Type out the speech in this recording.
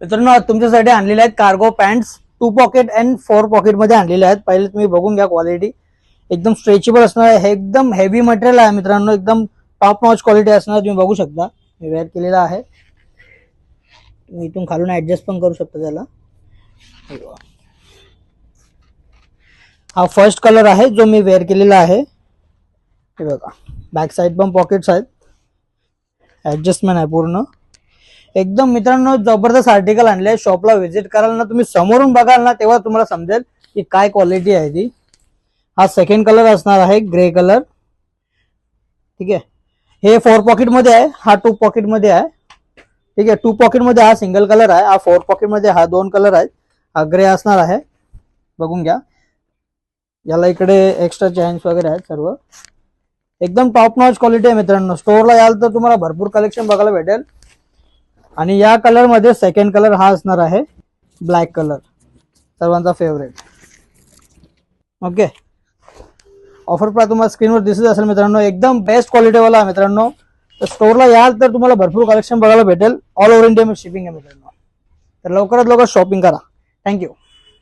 मित्रांनो आज तुमच्यासाठी आणलेले आहेत cargo pants 2 pocket and 4 pocket मध्ये आणलेले आहेत. पहिले तुम्ही बघून घ्या क्वालिटी एकदम स्ट्रेचेबल असणार आहे. एकदम हेवी मटेरियल आहे मित्रांनो, एकदम टॉप नॉच क्वालिटी असणार. तुम्ही बघू शकता मी वेअर केलेला आहे. तुम्ही इथून खालून ऍडजस्ट पण करू शकता त्याला. हा फर्स्ट कलर आहे जो मी वेअर केलेला आहे. हे बघा बॅक साइड पण पॉकेट्स आहेत, ऍडजस्टमेंट आहे पूर्ण. एकदम मित्रांनो जबरदस्त आर्टिकल आणले. शॉपला व्हिजिट कराल ना तुम्ही, समोरून बघाल ना तेव्हा तुम्हाला समजेल की काय क्वालिटी आहे ती. हा सेकंड कलर असणार आहे ग्रे कलर. ठीक आहे, हे 4 पॉकेट मध्ये आहे, हा 2 पॉकेट मध्ये आहे. ठीक आहे, 2 पॉकेट मध्ये हा सिंगल कलर आहे, हा 4 पॉकेट मध्ये हा 2 कलर आहेत. हा ग्रे असणार आहे, बघून घ्या. याला इकडे एक्स्ट्रा चॅन्स वगैरे आहेत सर्व. एकदम टॉप नॉच क्वालिटी आहे मित्रांनो. स्टोअरला याल तर तुम्हाला भरपूर कलेक्शन बघायला भेटेल. आणि या कलर मध्ये सेकंड कलर हा असणार आहे ब्लॅक कलर, सर्वांचा फेवरेट. ओके, ऑफर प्राइस तुम्हाला स्क्रीनवर दिसत असेल मित्रांनो. एकदम बेस्ट क्वालिटी वाला मित्रांनो. तर स्टोअरला याल तर तुम्हाला भरपूर कलेक्शन बघायला भेटेल. ऑल ओव्हर इंडिया में शिपिंग आहे मित्रांनो. तर लवकरात लवकर शॉपिंग करा. थँक्यू.